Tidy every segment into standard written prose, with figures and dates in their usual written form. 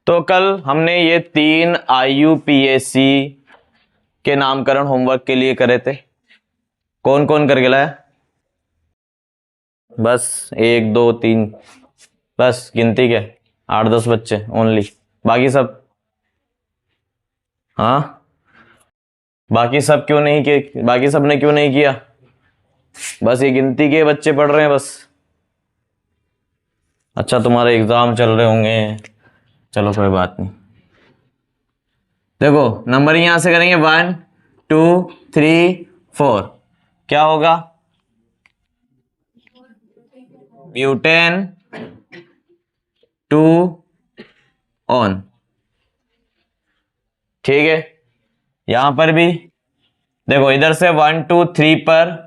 तो कल हमने ये 3 IUPAC के नामकरण होमवर्क के लिए करे थे। कौन कौन करके लाया? बस 1 2 3, बस गिनती के 8-10 बच्चे ओनली। बाकी सब? हाँ, बाकी सब क्यों नहीं किए? बाकी सब ने क्यों नहीं किया? बस ये गिनती के बच्चे पढ़ रहे हैं बस। अच्छा, तुम्हारे एग्जाम चल रहे होंगे, चलो कोई बात नहीं। देखो नंबरिंग यहां से करेंगे 1 2 3 4। क्या होगा? Butane 2 on. ठीक है, यहां पर भी देखो, इधर से 1 2 3 पर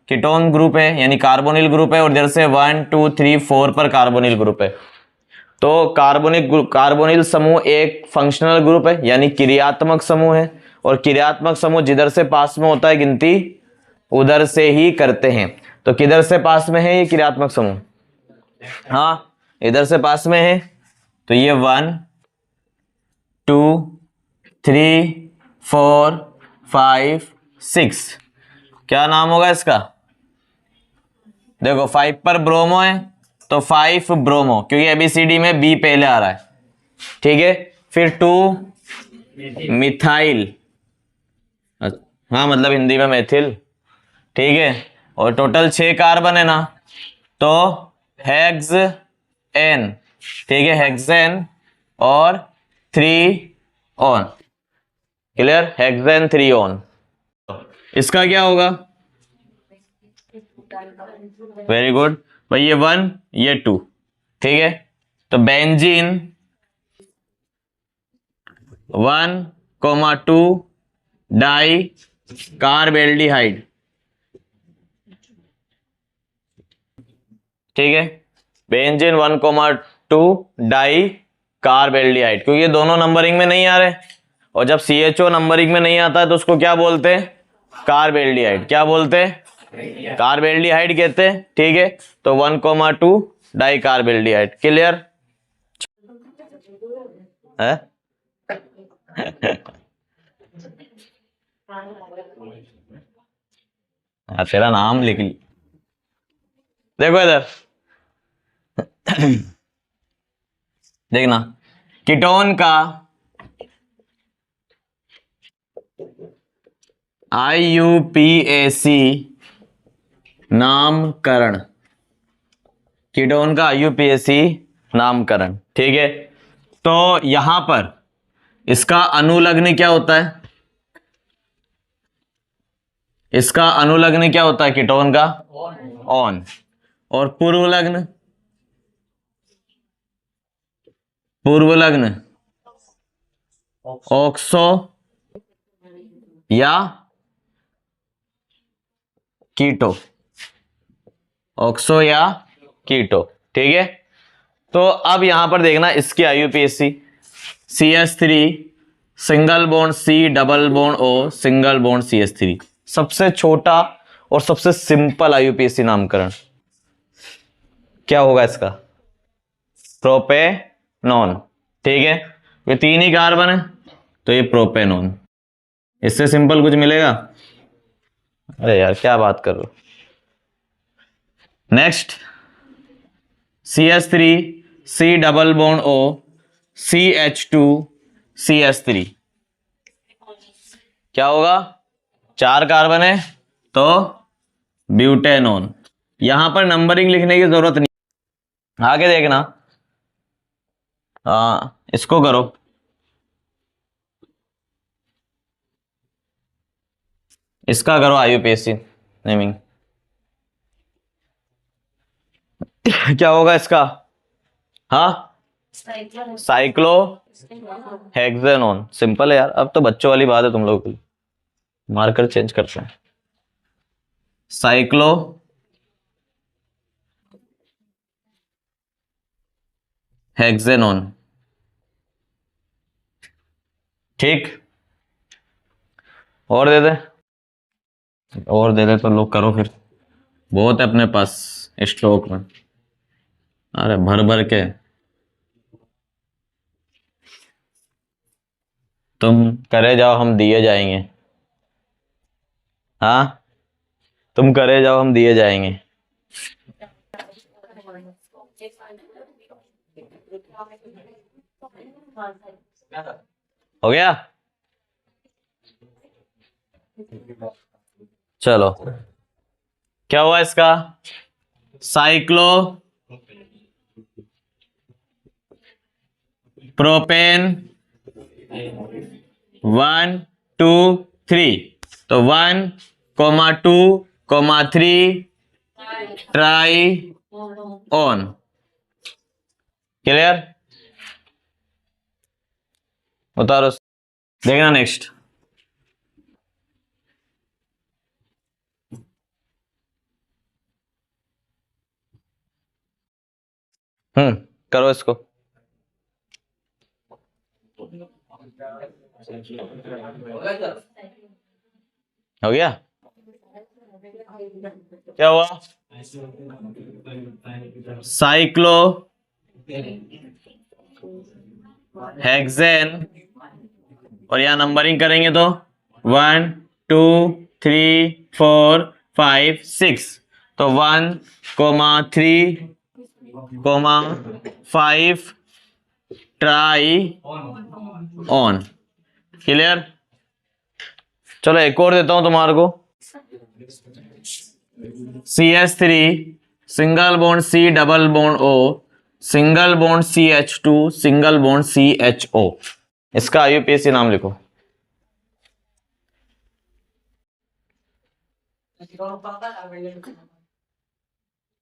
कीटोन ग्रुप है यानी कार्बोनिल ग्रुप है, और इधर से 1 2 3 4 पर कार्बोनिल ग्रुप है। तो कार्बोनिल समूह एक फंक्शनल ग्रुप है यानी क्रियात्मक समूह है, और क्रियात्मक समूह जिधर से पास में होता है गिनती उधर से ही करते हैं। तो किधर से पास में है ये क्रियात्मक समूह? हाँ, इधर से पास में है। तो ये 1 2 3 4 5 6, क्या नाम होगा इसका? देखो 5 पर ब्रोमो है तो 5 ब्रोमो, क्योंकि ABCD में B पहले आ रहा है। ठीक है, फिर 2 मिथाइल, हाँ मतलब हिंदी में मेथिल। ठीक है, और टोटल 6 कार्बन है ना, तो हेक्स एन। ठीक है, हेक्सेन और 3 ऑन। क्लियर? Hexane 3 on. इसका क्या होगा? वेरी गुड भाई, ये 1 ये 2। ठीक है, तो बेंजीन 1,2 डाई कार्बेल्डिहाइड। ठीक है, बेंजीन 1,2 डाई कार्बेल्डिहाइड, क्योंकि ये दोनों नंबरिंग में नहीं आ रहे, और जब CHO नंबरिंग में नहीं आता है तो उसको क्या बोलते हैं? कार्बेल्डिहाइड। क्या बोलते हैं? कार्बेल्डिहाइड कहते हैं। ठीक है, तो 1,2 डाई कार्बेल्डिहाइड। क्लियर है? तेरा नाम लिख ली। देखो इधर देखना, कीटोन का IUPAC नामकरण, कीटोन का IUPAC नामकरण। ठीक है, तो यहां पर इसका अनुलग्न क्या होता है? इसका अनुलग्न क्या होता है कीटोन का? ऑन। और पूर्वलग्न? पूर्वलग्न ऑक्सो या कीटो, ऑक्सो या कीटो। ठीक है, तो अब यहां पर देखना इसकी IUPAC CH3 single bond C double bond O single bond CH3, सबसे छोटा और सबसे सिंपल IUPAC नामकरण क्या होगा इसका? प्रोपेनॉन। ठीक है, ये 3 ही कार्बन है तो ये प्रोपेनॉन। इससे सिंपल कुछ मिलेगा? अरे यार क्या बात कर रहे हो। Next, CH3 C double bond O CH2 CH3, क्या होगा? 4 कार्बन है तो ब्यूटेनॉन। यहां पर नंबरिंग लिखने की जरूरत नहीं। आगे देखना, इसको करो, इसका करो IUPAC नेमिंग। क्या होगा इसका? हाँ, साइक्लो हेक्सेनॉन। सिंपल है यार, अब तो बच्चों वाली बात है तुम लोगों के लिए, मार्कर चेंज करते हैं। Cyclo hexanone. ठीक, और दे दे, और दे दे तो लोग करो फिर, बहुत है अपने पास स्टॉक में। अरे भर भर के तुम करे जाओ हम दिए जाएंगे। हाँ, तुम करे जाओ हम दिए जाएंगे। हो गया? चलो, क्या हुआ इसका? साइक्लो प्रोपेन 1 2 3, तो 1,2,3 ट्राई ऑन। क्लियर? उतारो, देखना नेक्स्ट। करो इसको। हो गया? क्या हुआ? साइक्लो हेक्सेन, और यहां नंबरिंग करेंगे तो 1 2 3 4 5 6, तो 1,3,5 ट्राई ऑन। क्लियर? चलो एक और देता हूं तुम्हारे को। CH3 single bond C double bond O single bond CH2 single bond CHO। इसका IUPAC नाम लिखो।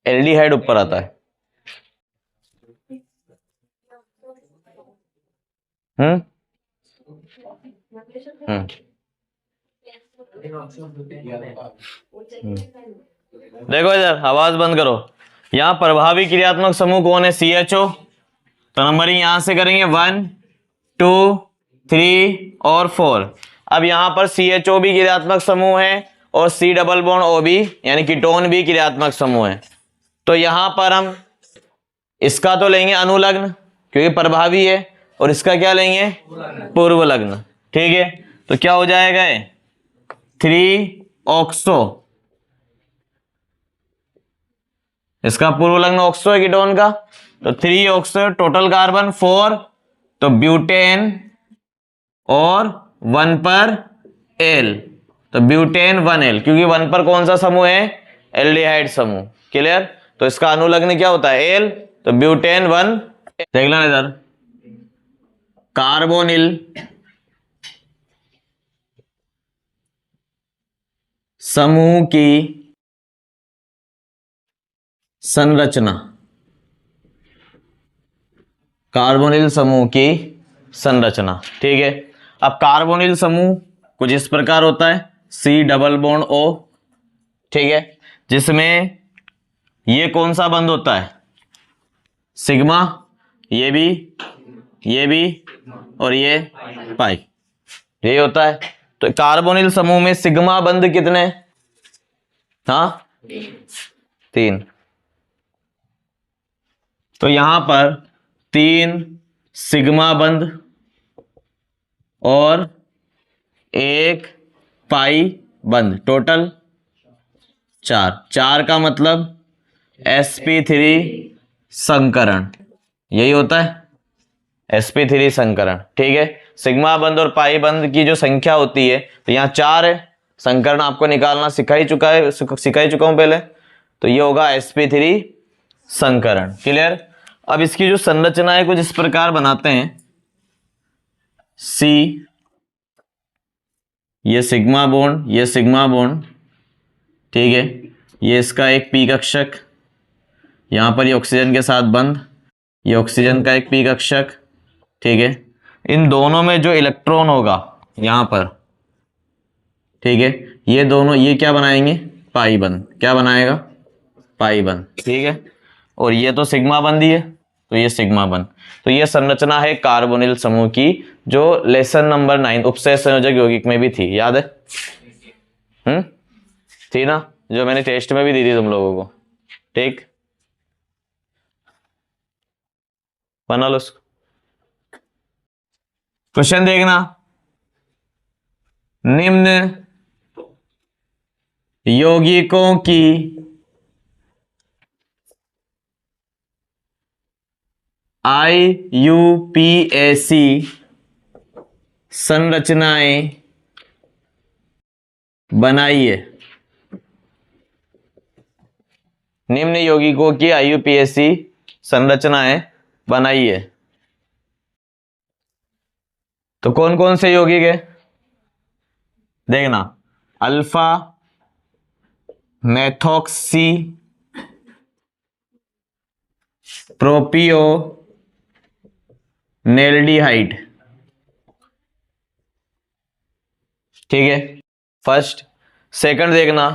एल्डिहाइड ऊपर आता है। हम्म हम्म देखो इधर, आवाज बंद करो। यहां प्रभावी क्रियात्मक समूह कौन है? CHO। तो नंबरिंग यहां से करेंगे 1 2 3 और 4। अब यहां पर CHO भी क्रियात्मक समूह है और C डबल बॉन्ड O भी यानी कीटोन भी क्रियात्मक समूह है। तो यहां पर हम इसका तो लेंगे अनुलग्न क्योंकि प्रभावी है, और इसका क्या लेंगे? पूर्व लग्न। ठीक है, तो क्या हो जाएगा? 3 ऑक्सो, इसका पूर्व लग्न ऑक्सो है कीटोन का, तो 3 ऑक्सो टोटल कार्बन 4, तो ब्यूटेन और 1 पर एल, तो ब्यूटेन 1L, क्योंकि 1 पर कौन सा समूह है? एल्डिहाइड समूह। क्लियर? तो इसका अनुलग्न क्या होता है? एल, तो ब्यूटेन 1। देखना इधर, कार्बोनिल समूह की संरचना, कार्बोनिल समूह की संरचना। ठीक है, अब कार्बोनिल समूह कुछ इस प्रकार होता है, C डबल बॉन्ड O। ठीक है, जिसमें ये कौन सा बंध होता है? सिग्मा, ये भी और ये पाई, ये होता है। तो कार्बोनिल समूह में सिग्मा बंध कितने? हाँ, 3। तो यहां पर 3 सिग्मा बंध और 1 पाई बंध, टोटल 4 का मतलब sp3 संकरण, यही होता है sp3 संकरण। ठीक है, सिग्मा बंध और पाई बंध की जो संख्या होती है, तो यहाँ 4 है, संकरण आपको निकालना सिखा ही चुका हूं पहले, तो ये होगा sp3 संकरण। क्लियर? अब इसकी जो संरचना है कुछ इस प्रकार बनाते हैं। C, ये सिग्मा बॉन्ड, ठीक है, ये इसका एक पी कक्षक, यहां पर ये ऑक्सीजन के साथ बंध, ये ऑक्सीजन का एक पी कक्षक। ठीक है, इन दोनों में जो इलेक्ट्रॉन होगा यहां पर, ठीक है, ये दोनों ये क्या बनाएंगे? पाई बंध। क्या बनाएगा? पाई बंध। ठीक है, और ये तो सिग्मा बंध ही है, तो ये सिग्मा बंध। तो ये संरचना है कार्बोनिल समूह की, जो लेसन नंबर 9 उपसय संयोजक यौगिक में भी थी, याद है? थी ना, जो मैंने टेस्ट में भी दी थी तुम लोगों को। ठीक, बना लो उसको। क्वेश्चन देखना, निम्न यौगिकों की IUPAC संरचनाएं बनाइए। निम्न यौगिकों की IUPAC संरचनाएं बनाइए। तो कौन कौन से यौगिक है देखना, अल्फा मेथॉक्सी प्रोपियोनेल्डिहाइड, ठीक है फर्स्ट। सेकंड देखना,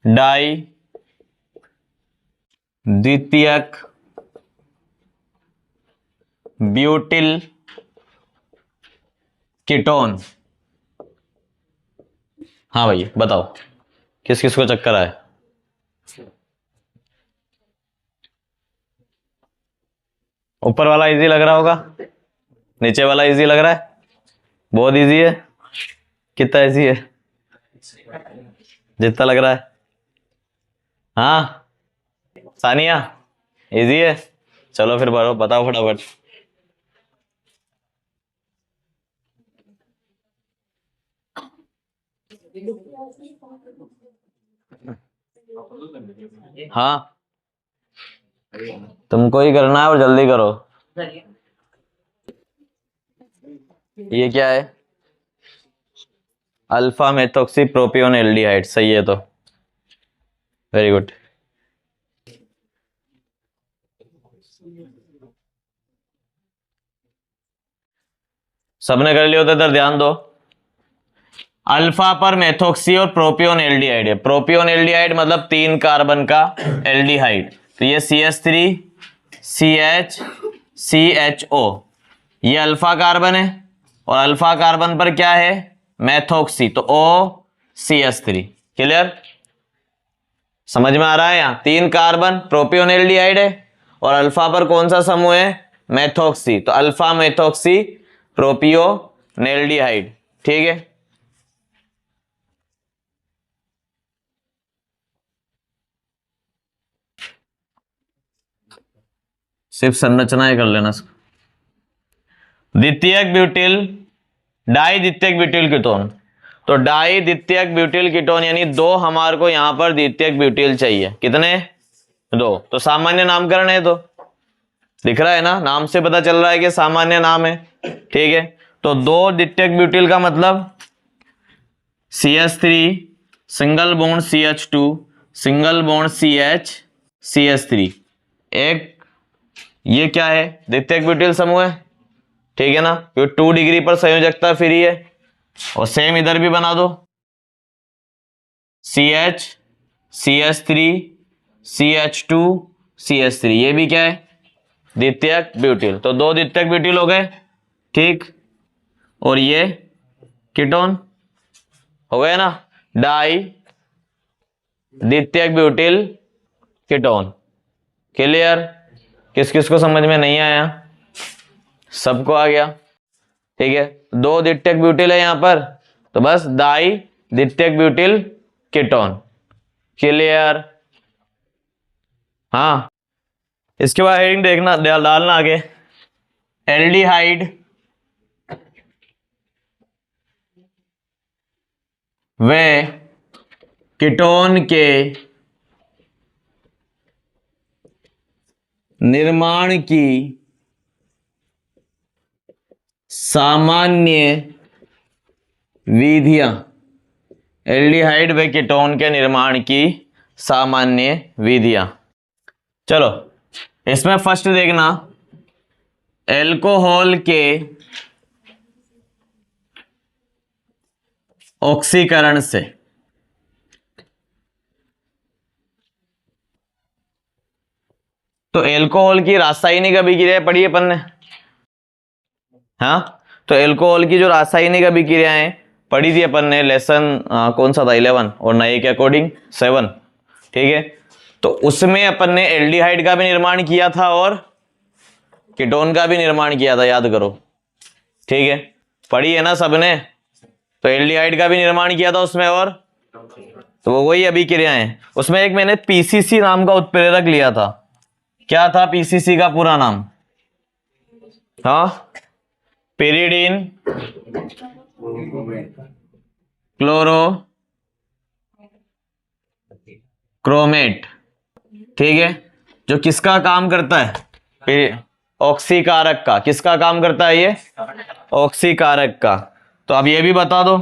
डाई द्वितीयक ब्यूटिल कीटोन। हाँ भाई बताओ किस किस को चक्कर आया। ऊपर वाला इजी लग रहा होगा, नीचे वाला इजी लग रहा है, बहुत इजी है। कितना इजी है, जितना लग रहा है। हाँ सानिया इजी है, चलो फिर बताओ फटाफट। हाँ तुमको ही करना है और जल्दी करो। ये क्या है, अल्फा मेथॉक्सी प्रोपियोनेल्डिहाइड, सही है तो वेरी गुड। सबने कर लिया होता इधर ध्यान दो। अल्फा पर मेथॉक्सी और प्रोपियोन एल्डिहाइड है। प्रोपियोन एल्डिहाइड मतलब 3 कार्बन का एल्डिहाइड, तो ये CH3 CH CHO, ये अल्फा कार्बन है और अल्फा कार्बन पर क्या है मेथॉक्सी, तो OCH3। क्लियर, समझ में आ रहा है। यहाँ 3 कार्बन प्रोपियोन एल्डिहाइड है और अल्फा पर कौन सा समूह है मेथॉक्सी, तो अल्फा मेथॉक्सी प्रोपियोन एल्डिहाइड, ठीक है। सिर्फ संरचनाएं कर लेना। द्वितीयक ब्यूटिल डाई द्वितीयक ब्यूटिल कीटोन, तो डाई द्वितीयक ब्यूटिल कीटोन यानी 2 हमारे को यहां पर द्वितीयक ब्यूटिल चाहिए। कितने 2, तो सामान्य नामकरण है, तो दिख रहा है ना, नाम से पता चल रहा है कि सामान्य नाम है, ठीक है। तो 2 द्वितीयक ब्यूटिल का मतलब CH3 single bond CH2 single bond CH3, एक ये क्या है द्वितीयक ब्यूटिल समूह है, ठीक है ना, क्योंकि 2 डिग्री पर संयोजकता फ्री है। और सेम इधर भी बना दो, CH CH3 CH2 CH3, ये भी क्या है द्वितीयक ब्यूटिल, तो 2 द्वितीयक ब्यूटिल हो गए, ठीक। और ये कीटोन हो गए ना, डाई द्वितीयक ब्यूटिल कीटोन। क्लियर, किस किस को समझ में नहीं आया, सबको आ गया, ठीक है। 2 द्वितीयक ब्यूटिल है यहां पर, तो बस डाई द्वितीयक ब्यूटिल कीटोन। क्लियर, हाँ। इसके बाद हेडिंग देखना डालना आगे, एल्डिहाइड व कीटोन के निर्माण की सामान्य विधियां। एल्डिहाइड व कीटोन के निर्माण की सामान्य विधियां, चलो इसमें फर्स्ट देखना, एल्कोहल के ऑक्सीकरण से, तो एल्कोहल की रासायनिक अभिक्रिया पढ़ी है अपन ने, हाँ। तो एल्कोहल की जो रासायनिक अभिक्रियाएं पढ़ी थी अपन ने, लेसन कौन सा था 11 और नए के अकॉर्डिंग 7, ठीक है। तो उसमें अपन ने एल्डिहाइड का भी निर्माण किया था और कीटोन का भी निर्माण किया था, याद करो। ठीक है, पढ़ी है ना सबने। तो एल्डिहाइड का भी निर्माण किया था उसमें, और तो वो वही अभिक्रियाएं। उसमें एक मैंने पीसीसी नाम का उत्प्रेरक लिया था। क्या था पीसीसी का पूरा नाम? हाँ, पेरिडीन क्लोरो क्रोमेट। ठीक है, जो किसका काम करता है? ऑक्सीकारक का। किसका काम करता है ये? ऑक्सीकारक का। तो अब ये भी बता दो,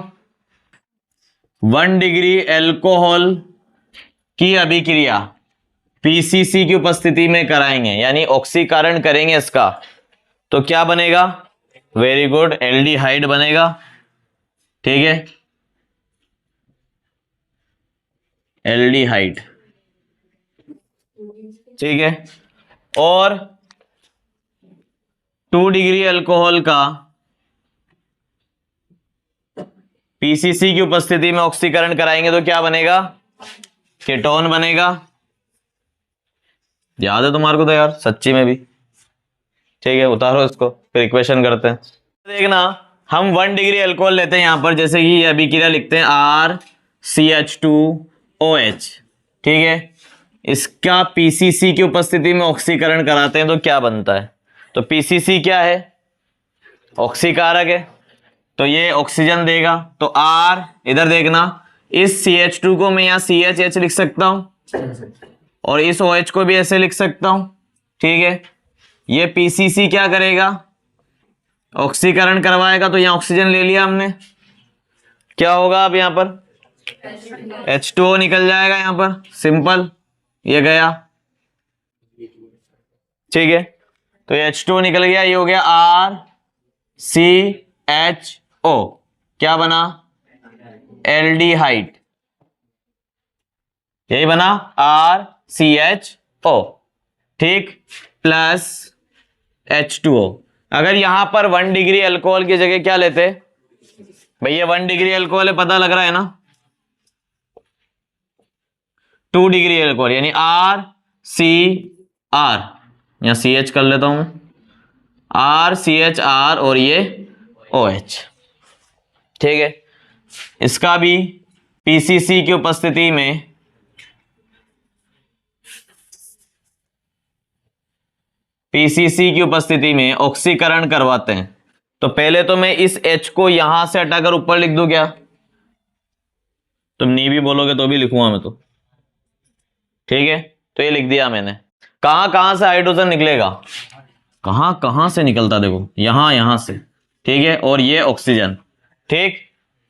1 डिग्री एल्कोहल की अभिक्रिया पीसीसी की उपस्थिति में कराएंगे, यानी ऑक्सीकरण करेंगे इसका, तो क्या बनेगा? वेरी गुड, एल्डिहाइड बनेगा। ठीक है, एल्डिहाइड। ठीक है, और 2 डिग्री अल्कोहल का पीसीसी की उपस्थिति में ऑक्सीकरण कराएंगे तो क्या बनेगा? कीटोन बनेगा। याद है तुम्हारे को तो यार, सच्ची में भी। ठीक है, उतारो इसको, फिर इक्वेशन करते हैं। देखना, हम 1 डिग्री अल्कोहल लेते हैं यहां पर, जैसे कि ये अभिक्रिया लिखते हैं RCH2OH। ठीक है, इसका पीसीसी की उपस्थिति में ऑक्सीकरण कराते हैं तो क्या बनता है? तो पीसीसी क्या है? ऑक्सीकारक है, तो ये ऑक्सीजन देगा। तो R, इधर देखना, इस CH2 को मैं यहां CHH लिख सकता हूं, और इस OH को भी ऐसे लिख सकता हूं। ठीक है, ये पीसीसी क्या करेगा? ऑक्सीकरण करवाएगा। तो यहां ऑक्सीजन ले लिया हमने, क्या होगा अब यहां पर? H2O निकल जाएगा यहां पर, सिंपल, ये गया। ठीक है, तो ये H2O निकल गया, ये हो गया RCHO। क्या बना? एल्डिहाइड। यही बना, RCHO। ठीक, प्लस H2O। अगर यहां पर 1 डिग्री अल्कोहल की जगह क्या लेते भैया? 1 डिग्री अल्कोहल है, पता लग रहा है ना। 2 डिग्री अल्कोहल यानी RCR, यहां CH कर लेता हूं मैं, RCHR, और ये OH। ठीक है, इसका भी पीसीसी की उपस्थिति में ऑक्सीकरण करवाते हैं। तो पहले तो मैं इस H को यहां से हटाकर ऊपर लिख दूं क्या? तुम नहीं भी बोलोगे तो भी लिखूंगा मैं तो। ठीक है, तो ये लिख दिया मैंने। कहां कहां से हाइड्रोजन निकलेगा? कहां कहां से निकलता देखो, यहां से। ठीक है, और ये ऑक्सीजन। ठीक,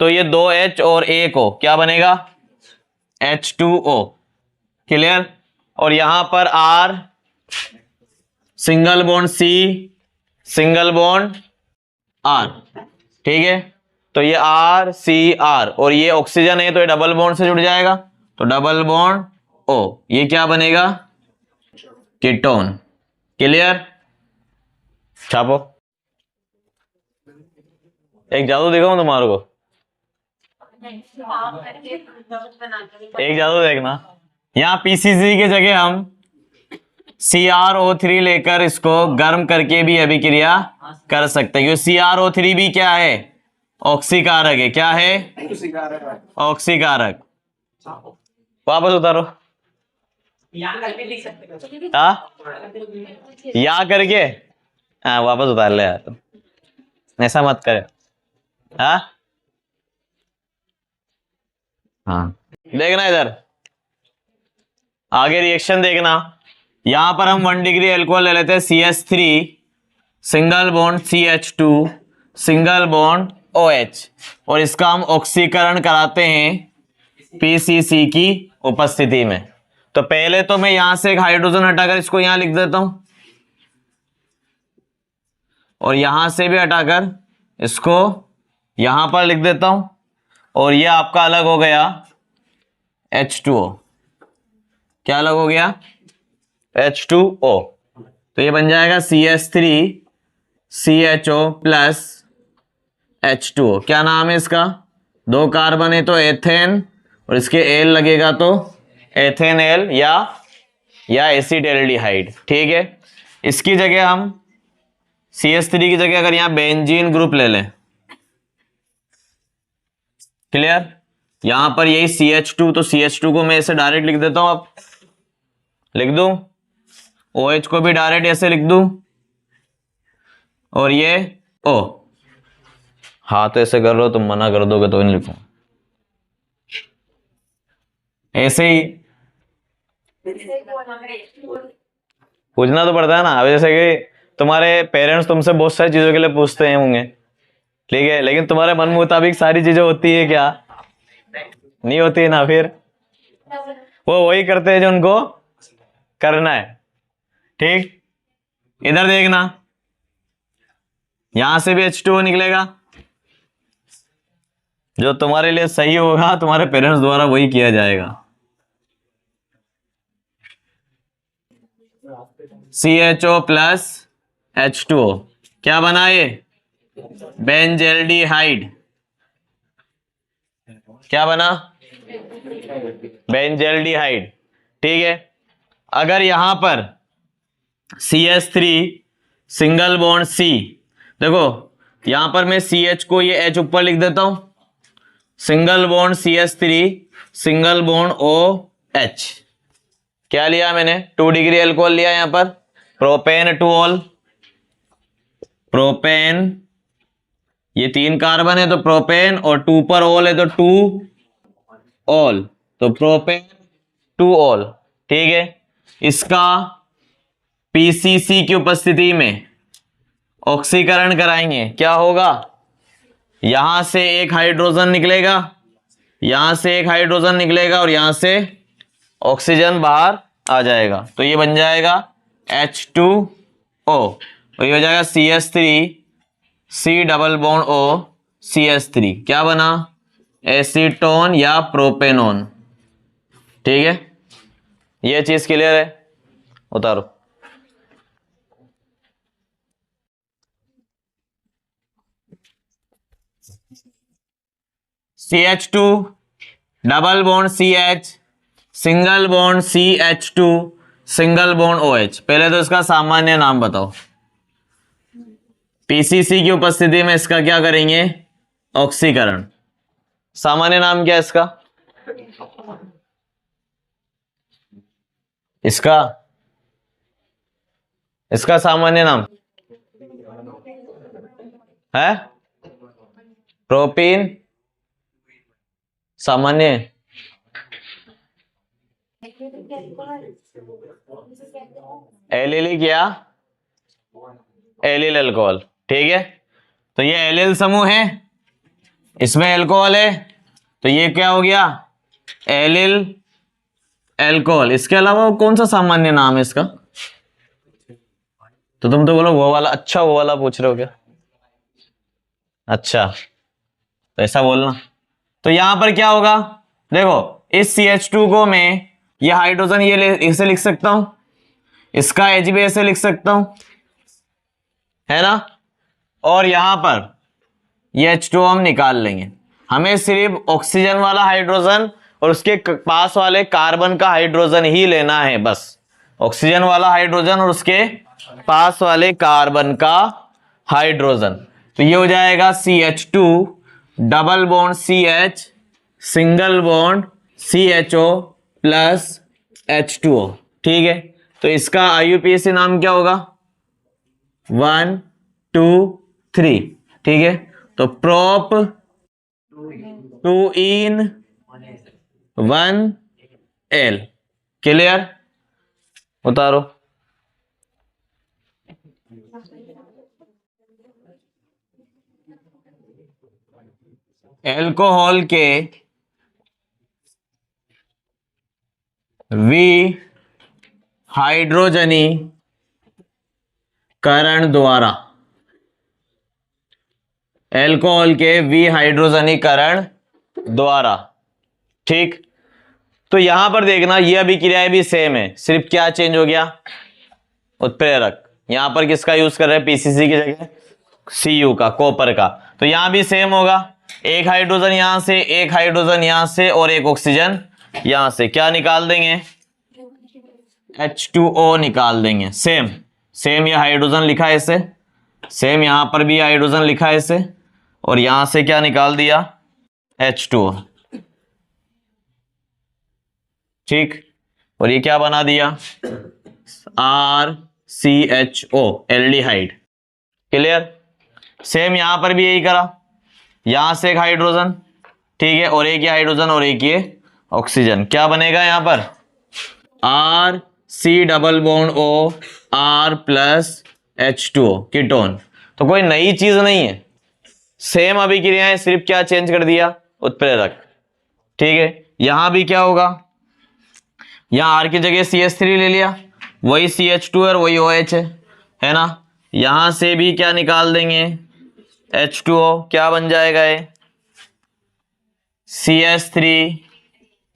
तो ये 2H और 1O क्या बनेगा? H2O। क्लियर? और यहां पर R, single bond C, single bond R। ठीक है, तो ये RCR, और ये ऑक्सीजन है तो ये डबल बॉन्ड से जुड़ जाएगा, तो डबल बॉन्ड O। ये क्या बनेगा? कीटोन। क्लियर? छापो। एक जादू दिखाऊं तुम्हारे को? एक जादू देखना, यहां पीसीसी की जगह हम CrO3 लेकर इसको गर्म करके भी अभिक्रिया कर सकते हैं, क्योंकि CrO3 भी क्या है? ऑक्सीकारक है। क्या है? ऑक्सीकारक। वापस उतारो। या करके वापस उतार ले यार, तुम ऐसा मत करे। हाँ, देखना इधर आगे रिएक्शन देखना। यहां पर हम 1 डिग्री अल्कोहल ले लेते हैं, CH3, single bond CH2, single bond OH, और इसका हम ऑक्सीकरण कराते हैं पीसीसी की उपस्थिति में। तो पहले तो मैं यहां से एक हाइड्रोजन हटाकर इसको यहां लिख देता हूं, और यहां से भी हटाकर इसको यहां पर लिख देता हूं, और यह आपका अलग हो गया H2O। क्या अलग हो गया? H2O। तो ये बन जाएगा CH3CHO प्लस H2O। क्या नाम है इसका? 2 कार्बन है तो एथेन, और इसके एल लगेगा तो एथेनएल या एसिड एल्डिहाइड। ठीक है, इसकी जगह हम CH3 की जगह अगर यहाँ बेंजीन ग्रुप ले लें, क्लियर, यहां पर यही CH2, तो CH2 को मैं ऐसे डायरेक्ट लिख देता हूं, अब लिख दूं, OH को भी डायरेक्ट ऐसे लिख दूं, और ये O, हाथ ऐसे कर लो, तुम मना कर दोगे तो नहीं लिखूं, ऐसे ही पूछना तो पड़ता है ना। अब जैसे कि तुम्हारे पेरेंट्स तुमसे बहुत सारी चीजों के लिए पूछते हैं होंगे, ठीक है, लेकिन तुम्हारे मन मुताबिक सारी चीजें होती है क्या? नहीं होती है ना, फिर वो वही करते हैं जो उनको करना है, ठीक। इधर देखना, यहां से भी H2O निकलेगा, जो तुम्हारे लिए सही होगा तुम्हारे पेरेंट्स द्वारा वही किया जाएगा। CHO प्लस H2O क्या बना ये? बेंजेल्डिहाइड। क्या बना? बेंजेल्डिहाइड, ठीक है। अगर यहां पर CH3 सिंगल बॉन्ड C, देखो यहां पर मैं CH को ये H ऊपर लिख देता हूं, single bond CH3 single bond OH, क्या लिया मैंने? 2 डिग्री अल्कोहल लिया, यहां पर प्रोपेन टू ऑल, प्रोपेन, ये 3 कार्बन है तो प्रोपेन, और 2 पर ऑल है तो 2 ऑल, तो प्रोपेन 2 ऑल, ठीक है। इसका PCC की उपस्थिति में ऑक्सीकरण कराएंगे, क्या होगा? यहां से एक हाइड्रोजन निकलेगा, यहां से एक हाइड्रोजन निकलेगा, और यहां से ऑक्सीजन बाहर आ जाएगा, तो ये बन जाएगा H2O, और ये हो जाएगा CH3 C double bond O CH3, क्या बना? एसीटोन या प्रोपेनोन, ठीक है। ये चीज क्लियर है? उतारो। CH2 double bond CH single bond CH2 single bond OH, पहले तो इसका सामान्य नाम बताओ। PCC की उपस्थिति में इसका क्या करेंगे? ऑक्सीकरण। सामान्य नाम क्या है इसका? इसका सामान्य नाम है प्रोपीन, सामान्य एलिलिक या एलिल अल्कोहल, ठीक है। तो ये एलिल समूह है, इसमें अल्कोहल है, तो ये क्या हो गया? Allyl alcohol. इसके अलावा कौन सा सामान्य नाम है इसका? तो तुम तो बोलो वो वाला, अच्छा वो वाला पूछ रहे हो क्या? अच्छा, तो ऐसा बोलना। तो यहां पर क्या होगा? देखो इस CH2 को मैं ये हाइड्रोजन ये इसे लिख सकता हूं, इसका H भी ऐसे लिख सकता हूं, है ना, और यहां पर ये H2O हम निकाल लेंगे। हमें सिर्फ ऑक्सीजन वाला हाइड्रोजन और उसके पास वाले कार्बन का हाइड्रोजन ही लेना है, बस ऑक्सीजन वाला हाइड्रोजन और उसके पास वाले कार्बन का हाइड्रोजन। तो ये हो जाएगा CH2 double bond CH single bond CHO plus H2O, ठीक है। तो इसका IUPAC नाम क्या होगा? 1 2 3, ठीक है। तो प्रोप 2 इन 1 L, क्लियर? उतारो। एल्कोहल के विहाइड्रोजनीकरण द्वारा, एल्कोहल के विहाइड्रोजनीकरण द्वारा, ठीक। तो यहां पर देखना ये अभी क्रियाएं भी सेम है, सिर्फ क्या चेंज हो गया? उत्प्रेरक। यहां पर किसका यूज कर रहे हैं? PCC की जगह Cu का, कॉपर का। तो यहां भी सेम होगा, एक हाइड्रोजन यहां से, एक हाइड्रोजन यहां से, और एक ऑक्सीजन यहां से, क्या निकाल देंगे? H2O निकाल देंगे। सेम सेम ये हाइड्रोजन लिखा है ऐसे, सेम यहां पर भी हाइड्रोजन लिखा है इसे, और यहां से क्या निकाल दिया, H2O। ठीक, और ये क्या बना दिया, RCHO, एल्डिहाइड। क्लियर। सेम यहां पर भी यही करा, यहां से एक हाइड्रोजन, ठीक है, और एक ये हाइड्रोजन और एक ये ऑक्सीजन, क्या बनेगा यहां पर, RC≡O R+H2O, कीटोन। तो कोई नई चीज नहीं है, सेम अभिक्रियाएं, सिर्फ क्या चेंज कर दिया, उत्प्रेरक। ठीक है, यहां भी क्या होगा, यहां R की जगह CH3 ले लिया, वही CH2 और वही OH है ना। यहां से भी क्या निकाल देंगे, H2O, क्या बन जाएगा ये, CH3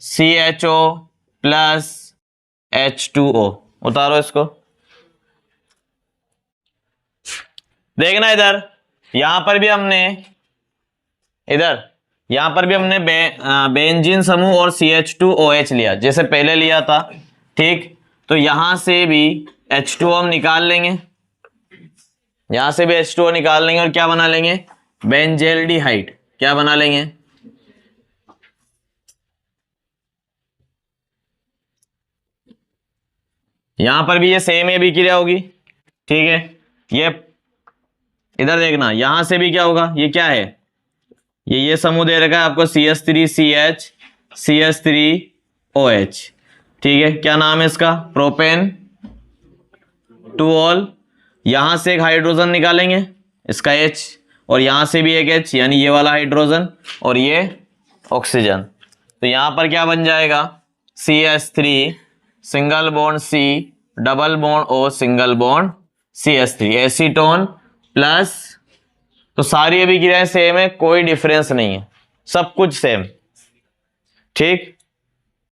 CHO प्लस H2O। उतारो इसको, देखना इधर, यहां पर भी हमने बेंजीन समूह और CH2OH लिया जैसे पहले लिया था। ठीक, तो यहां से भी H2O हम निकाल लेंगे, यहां से भी H2O निकाल लेंगे और क्या बना लेंगे, बेंजेल्डिहाइड। क्या बना लेंगे, यहां पर भी ये सेम है अभिक्रिया होगी। ठीक है, ये इधर देखना, यहां से भी क्या होगा, ये क्या है, ये समूह दे रखा है आपको, CH3CH CH3OH। ठीक है, क्या नाम है इसका, प्रोपेन 2ऑल। यहां से एक हाइड्रोजन निकालेंगे, इसका H, और यहां से भी एक H, यानी ये वाला हाइड्रोजन और ये ऑक्सीजन। तो यहां पर क्या बन जाएगा, CH3 single bond C double bond O single bond CH3, acetone plus. तो सारी अभिक्रियाएं सेम है, कोई डिफरेंस नहीं है, सब कुछ सेम। ठीक,